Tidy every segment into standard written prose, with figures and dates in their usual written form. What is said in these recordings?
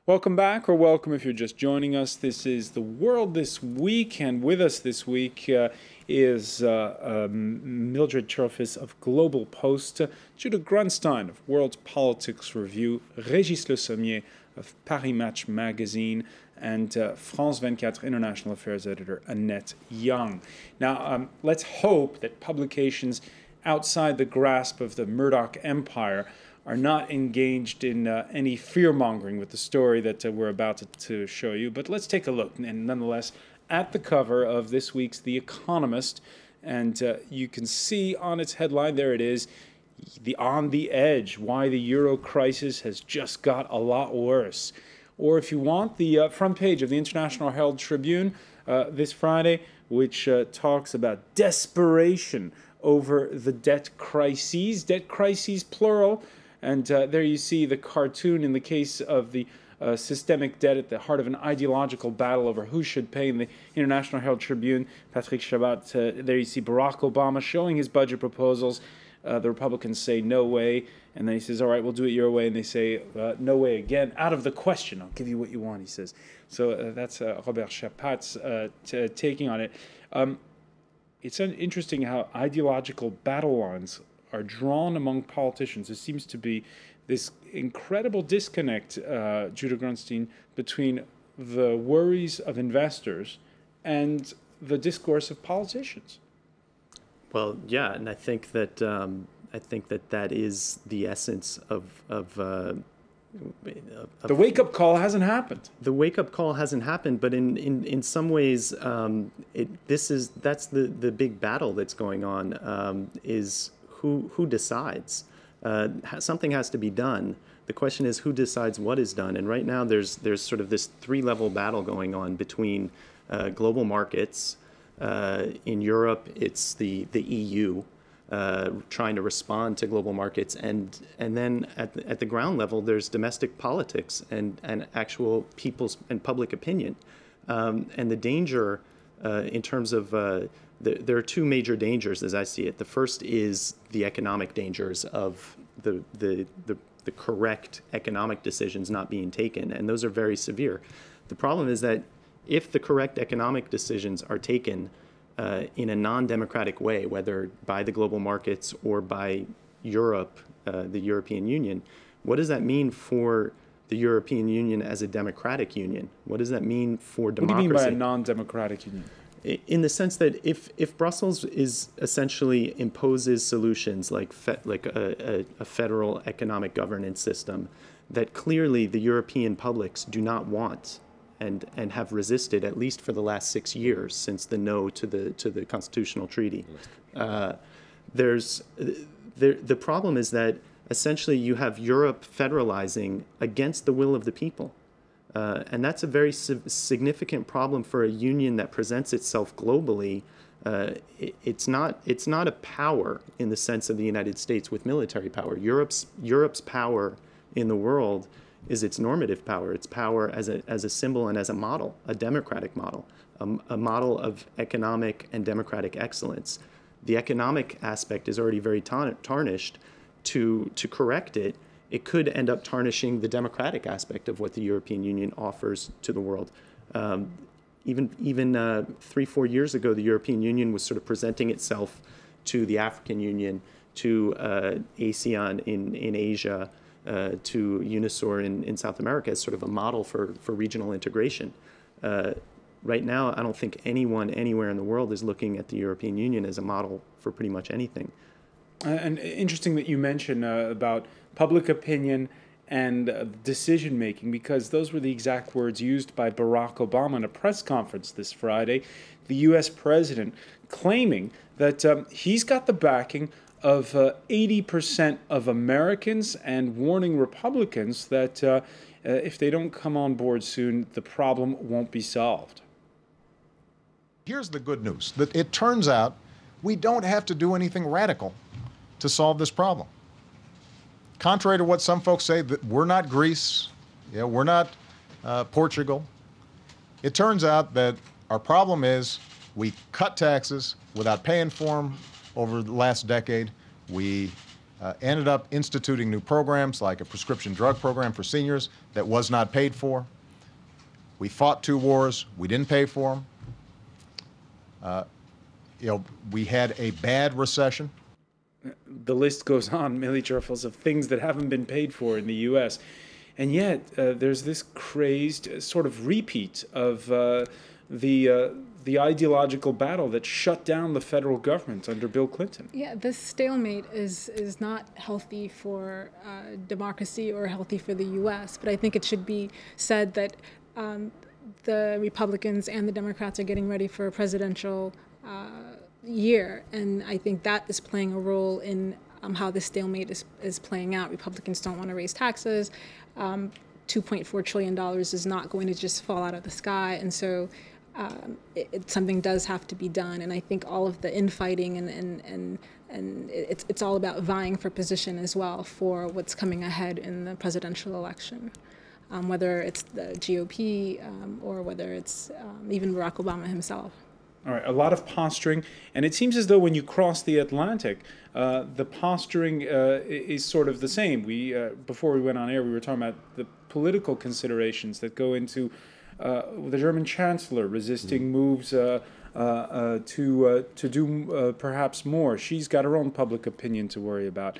Welcome back, or welcome if you're just joining us. This is The World This Week, and with us this week is Mildred Cherfis of Global Post, Judah Grunstein of World Politics Review, Régis Le Sommier of Paris Match Magazine, and France 24 International Affairs editor Annette Young. Now, let's hope that publications outside the grasp of the Murdoch empire are not engaged in any fear-mongering with the story that we're about to show you. But let's take a look, and nonetheless, at the cover of this week's The Economist. And you can see on its headline, there it is, On the Edge, Why the Euro Crisis Has Just Got a Lot Worse. Or if you want, the front page of the International Herald Tribune this Friday, which talks about desperation over the debt crises plural. And there you see the cartoon in the case of the systemic debt at the heart of an ideological battle over who should pay. In the International Herald Tribune, Patrick Chabat, there you see Barack Obama showing his budget proposals. The Republicans say, no way. And then he says, all right, we'll do it your way. And they say, no way again. Out of the question. I'll give you what you want, he says. So that's Robert Chapat's taking on it. It's interesting how ideological battle lines are drawn among politicians. There seems to be this incredible disconnect, Judah Grunstein, between the worries of investors and the discourse of politicians. Well, yeah, and I think that that is the essence of the wake-up call hasn't happened. The wake-up call hasn't happened, but in some ways, that's the big battle that's going on. Is who decides? Something has to be done. The question is, who decides what is done? And right now, there's sort of this three-level battle going on between global markets. In Europe, it's the EU trying to respond to global markets, and then at the ground level, there's domestic politics and actual people's and public opinion. And the danger in terms of there are two major dangers as I see it. The first is the economic dangers of the correct economic decisions not being taken, and those are very severe. The problem is that if the correct economic decisions are taken in a non-democratic way, whether by the global markets or by Europe, the European Union, what does that mean for the European Union as a democratic union? What does that mean for democracy? What do you mean by a non-democratic union? In the sense that if Brussels is essentially imposes solutions like a federal economic governance system that clearly the European publics do not want and have resisted, at least for the last 6 years since the no to the constitutional treaty, the problem is that essentially you have Europe federalizing against the will of the people. And that's a very significant problem for a union that presents itself globally. It's not a power in the sense of the United States with military power. Europe's power in the world is its normative power. Its power as a symbol and as a model, a democratic model, a model of economic and democratic excellence. The economic aspect is already very tarnished. To correct it, it could end up tarnishing the democratic aspect of what the European Union offers to the world. Even 3-4 years ago, the European Union was sort of presenting itself to the African Union, to ASEAN in Asia, to UNISOR in South America as sort of a model for regional integration. Right now, I don't think anyone anywhere in the world is looking at the European Union as a model for pretty much anything. And interesting that you mention about public opinion and decision-making, because those were the exact words used by Barack Obama in a press conference this Friday, the U.S. president claiming that he's got the backing of 80% of Americans and warning Republicans that if they don't come on board soon, the problem won't be solved. Here's the good news, that it turns out we don't have to do anything radical to solve this problem. Contrary to what some folks say, that we're not Greece, we're not Portugal. It turns out that our problem is we cut taxes without paying for them over the last decade. We ended up instituting new programs like a prescription drug program for seniors that was not paid for. We fought 2 wars. We didn't pay for them. We had a bad recession. The list goes on, Millie Tjerfels, of things that haven't been paid for in the U.S. And yet there's this crazed sort of repeat of the ideological battle that shut down the federal government under Bill Clinton. Yeah, this stalemate is not healthy for democracy or healthy for the U.S., but I think it should be said that the Republicans and the Democrats are getting ready for a presidential year, and I think that is playing a role in how this stalemate is playing out. Republicans don't want to raise taxes. $2.4 trillion is not going to just fall out of the sky, and so something does have to be done. And I think all of the infighting and it's all about vying for position as well for what's coming ahead in the presidential election, whether it's the GOP or whether it's even Barack Obama himself. All right, a lot of posturing, and it seems as though when you cross the Atlantic, the posturing is sort of the same. Before we went on air, we were talking about the political considerations that go into the German chancellor resisting moves to do perhaps more. She's got her own public opinion to worry about.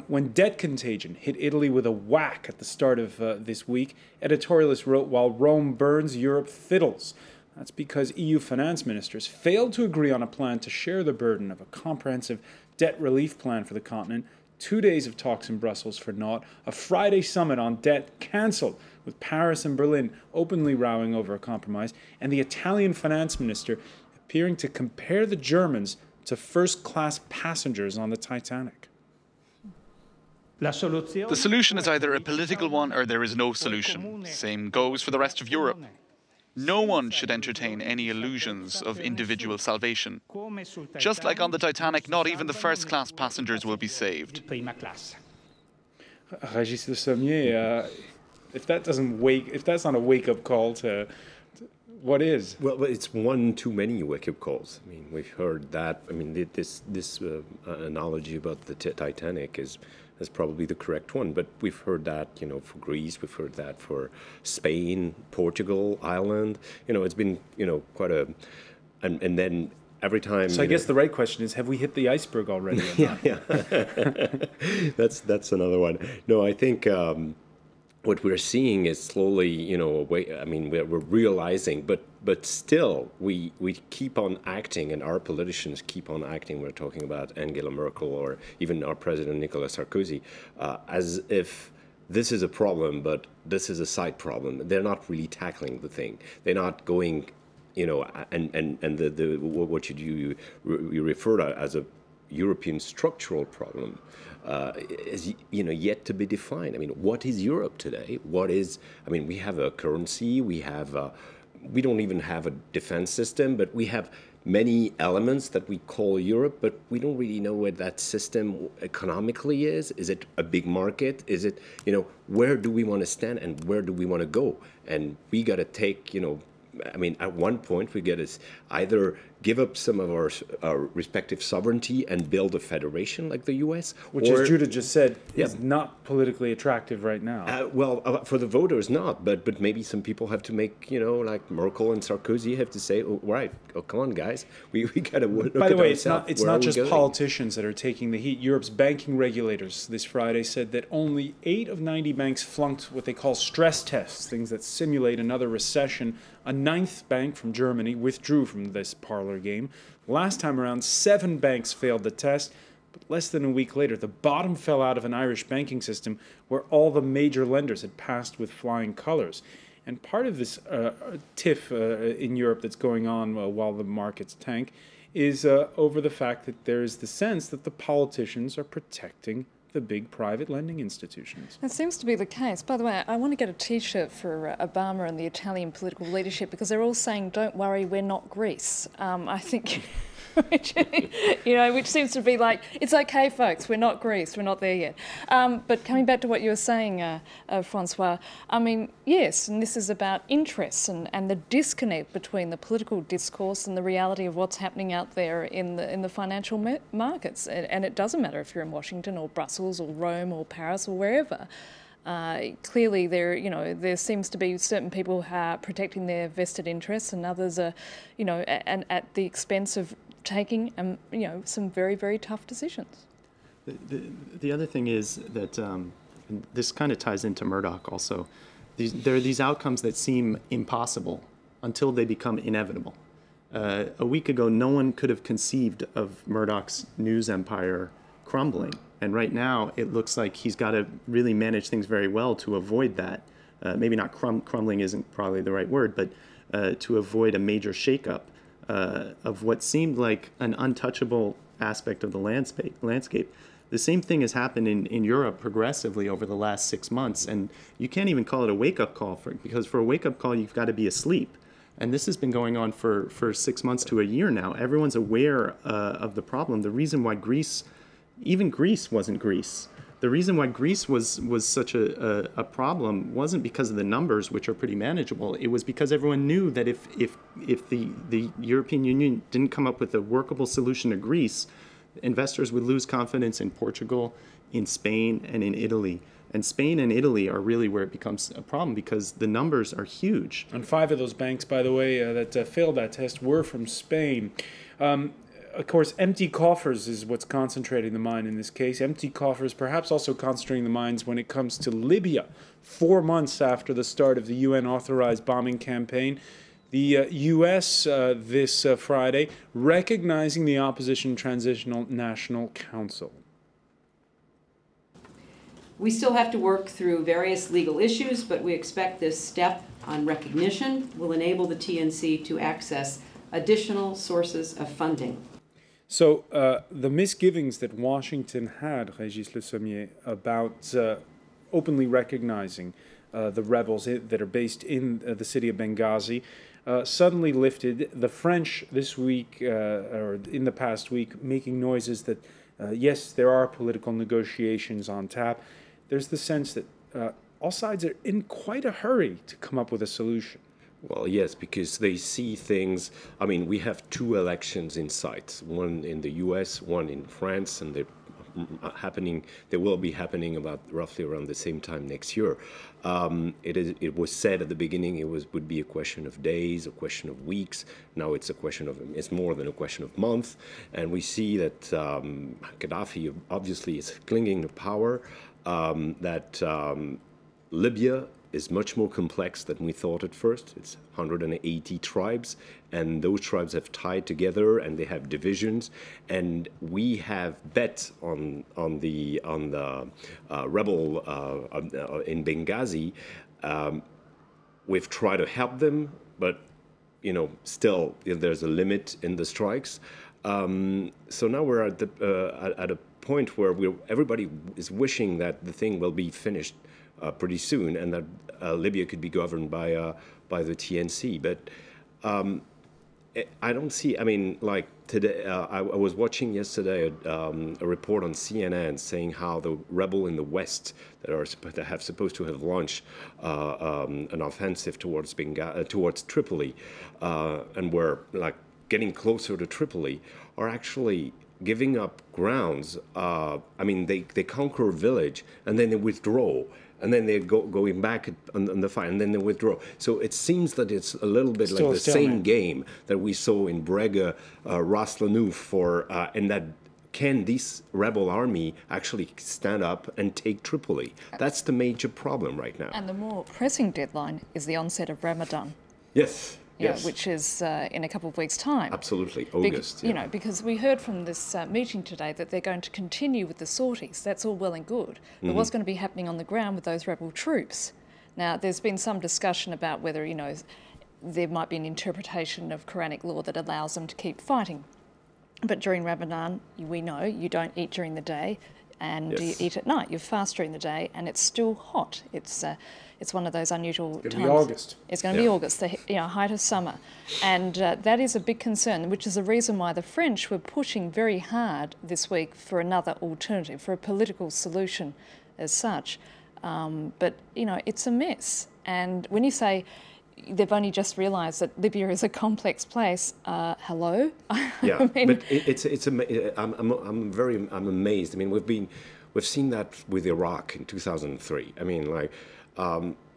When debt contagion hit Italy with a whack at the start of this week, editorialists wrote, "While Rome burns, Europe fiddles." That's because EU finance ministers failed to agree on a plan to share the burden of a comprehensive debt relief plan for the continent. 2 days of talks in Brussels for naught. A Friday summit on debt cancelled, with Paris and Berlin openly rowing over a compromise, and the Italian finance minister appearing to compare the Germans to first-class passengers on the Titanic. The solution is either a political one or there is no solution. Same goes for the rest of Europe. No one should entertain any illusions of individual salvation. Just like on the Titanic, not even the first-class passengers will be saved. Régis Le Sommier, if that's not a wake-up call to what is? Well, it's one too many wake-up calls. I mean, we've heard that. I mean, this analogy about the Titanic is probably the correct one. But we've heard that, for Greece, we've heard that for Spain, Portugal, Ireland. It's been, quite a, and then every time. So I guess the right question is, have we hit the iceberg already? Yeah. That's another one. No, I think what we're seeing is slowly, we're realizing, but still we keep on acting, and our politicians keep on acting. We're talking about Angela Merkel or even our president Nicolas Sarkozy, as if this is a problem, but this is a side problem. They're not really tackling the thing. They're not going, and the what you refer to as a European structural problem is yet to be defined. I mean, what is Europe today? We have a currency, we don't even have a defense system, but we have many elements that we call Europe, but we don't really know what that system economically is. Is it a big market? Is it, where do we want to stand and where do we want to go? And we got to take, at one point we got to either give up some of our respective sovereignty and build a federation like the U.S. Which, as Judah just said, is not politically attractive right now. For the voters, not. But maybe some people have to make, like Merkel and Sarkozy have to say, come on, guys, we got to look at ourselves. By the way, it's not just politicians that are taking the heat. Europe's banking regulators this Friday said that only 8 of 90 banks flunked what they call stress tests, things that simulate another recession. A 9th bank from Germany withdrew from this parlor game. Last time around, 7 banks failed the test, but less than a week later, the bottom fell out of an Irish banking system where all the major lenders had passed with flying colors. And part of this tiff in Europe that's going on while the markets tank is over the fact that there is the sense that the politicians are protecting the big private lending institutions. That seems to be the case. By the way, I want to get a T-shirt for Obama and the Italian political leadership because they're all saying, "Don't worry, we're not Greece." I think which seems to be like, it's okay, folks, we're not Greece, we're not there yet. But coming back to what you were saying, Francois, I mean, yes, and this is about interests and the disconnect between the political discourse and the reality of what's happening out there in the financial markets. And it doesn't matter if you're in Washington or Brussels or Rome or Paris or wherever. Clearly, there seems to be certain people who are protecting their vested interests, and others are, and at the expense of taking, some very, very tough decisions. The other thing is that and this kind of ties into Murdoch also. There are these outcomes that seem impossible until they become inevitable. A week ago, no one could have conceived of Murdoch's news empire crumbling. And right now, it looks like he's got to really manage things very well to avoid that. Maybe not crumbling isn't probably the right word, but to avoid a major shakeup of what seemed like an untouchable aspect of the landscape. The same thing has happened in Europe progressively over the last 6 months, and you can't even call it a wake-up call because for a wake-up call, you've got to be asleep. And this has been going on for 6 months to a year now. Everyone's aware of the problem. The reason why even Greece wasn't Greece. The reason why Greece was such a problem wasn't because of the numbers, which are pretty manageable. It was because everyone knew that if the European Union didn't come up with a workable solution to Greece, investors would lose confidence in Portugal, in Spain, and in Italy. And Spain and Italy are really where it becomes a problem because the numbers are huge. And 5 of those banks, by the way, that failed that test were from Spain. Of course, empty coffers is what's concentrating the mind in this case. Empty coffers perhaps also concentrating the minds when it comes to Libya. 4 months after the start of the UN-authorized bombing campaign, the U.S. This Friday recognizing the opposition Transitional National Council. We still have to work through various legal issues, but we expect this step on recognition will enable the TNC to access additional sources of funding. So the misgivings that Washington had, Régis Le Sommier, about openly recognizing the rebels that are based in the city of Benghazi, suddenly lifted. The French this week, or in the past week, making noises that, yes, there are political negotiations on tap. There's the sense that all sides are in quite a hurry to come up with a solution. Well, yes, because they see things. I mean, we have 2 elections in sight, one in the U.S., one in France, and they're happening. They will be happening about roughly around the same time next year. It was said at the beginning would be a question of days, a question of weeks. Now it's more than a question of months, and we see that Gaddafi obviously is clinging to power. That Libya is much more complex than we thought at first. It's 180 tribes, and those tribes have tied together, and they have divisions. And we have bet on the rebel in Benghazi. We've tried to help them, but still there's a limit in the strikes. So now we're at a point where everybody is wishing that the thing will be finished pretty soon, and that Libya could be governed by the TNC. But I don't see. I mean, like today, I was watching yesterday a report on CNN saying how the rebel in the West that have supposed to have launched an offensive towards Tripoli, and were like getting closer to Tripoli, are actually giving up grounds. I mean, they conquer a village and then they withdraw. And then they're going back on the fight, and then they withdraw. So it seems that it's a little bit like the same game that we saw in Brega, Ras Lanuf, and that can this rebel army actually stand up and take Tripoli? That's the major problem right now. And the more pressing deadline is the onset of Ramadan. Yes. Yes. Which is in a couple of weeks' time. Absolutely, August. Because we heard from this meeting today that they're going to continue with the sorties. That's all well and good. But what's going to be happening on the ground with those rebel troops? Now, there's been some discussion about whether, there might be an interpretation of Quranic law that allows them to keep fighting. But during Ramadan, we know you don't eat during the day. and Yes. you eat at night. You fast during the day, and it's still hot. It's one of those unusual times. It's going to be August. It's going to be August, the height of summer. And that is a big concern, which is the reason why the French were pushing very hard this week for another alternative, for a political solution as such. But, it's a mess. And when you say they've only just realised that Libya is a complex place, hello? Yeah, I mean, but I'm amazed. I mean, we've seen that with Iraq in 2003. I mean,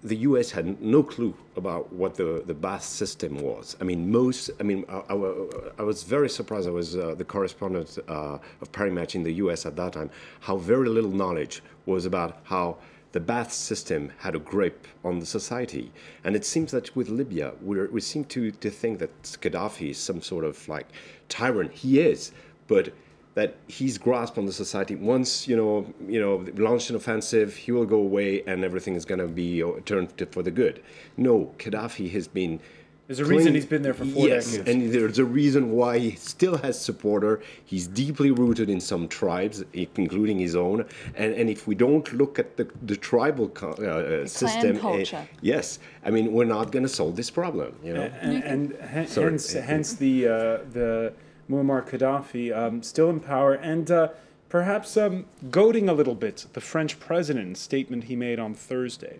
the U.S. had no clue about what the Ba'ath system was. I mean, I was very surprised. I was the correspondent of Paris Match in the U.S. at that time, how very little knowledge was about how the Ba'ath system had a grip on the society. And it seems that with Libya, we seem to think that Gaddafi is some sort of tyrant. He is, but that he's grasped on the society. Once, launched an offensive, he will go away and everything is going to be turned for the good. No, Gaddafi has been... There's a reason he's been there for 4 decades. Yes, and there's a reason why he still has supporter. He's deeply rooted in some tribes, including his own. And if we don't look at the tribal system, culture. Yes, I mean, we're not going to solve this problem. Hence the Muammar Gaddafi still in power, and perhaps goading a little bit the French president statement he made on Thursday.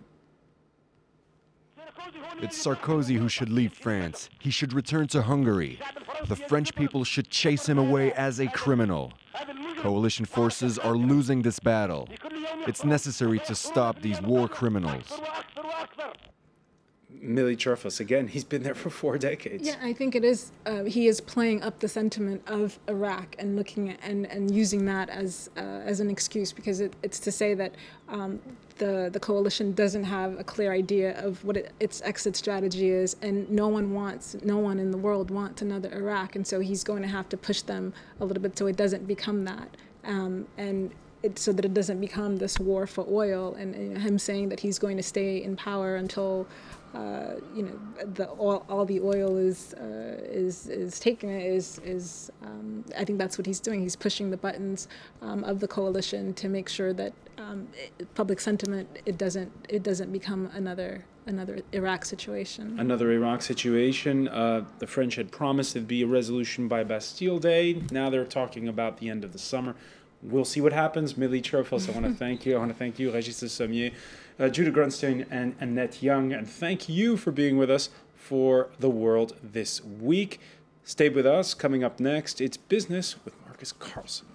It's Sarkozy who should leave France. He should return to Hungary. The French people should chase him away as a criminal. Coalition forces are losing this battle. It's necessary to stop these war criminals. Mili Cherfos, again, he's been there for 4 decades. Yeah, I think it is. He is playing up the sentiment of Iraq and looking at and using that as an excuse, because it's to say that the coalition doesn't have a clear idea of what its exit strategy is, and no one in the world wants another Iraq, and so he's going to have to push them a little bit so it doesn't become that, so that it doesn't become this war for oil, and him saying that he's going to stay in power until all the oil is taken. I think that's what he's doing. He's pushing the buttons of the coalition to make sure that public sentiment it doesn't become another Iraq situation. Another Iraq situation. The French had promised there'd be a resolution by Bastille Day. Now they're talking about the end of the summer. We'll see what happens. Mili Cherfos, I want to thank you. I want to thank you, Régis Le Sommier, Judah Grunstein, and Annette Young. And thank you for being with us for The World This Week. Stay with us. Coming up next, it's Business with Marcus Carlson.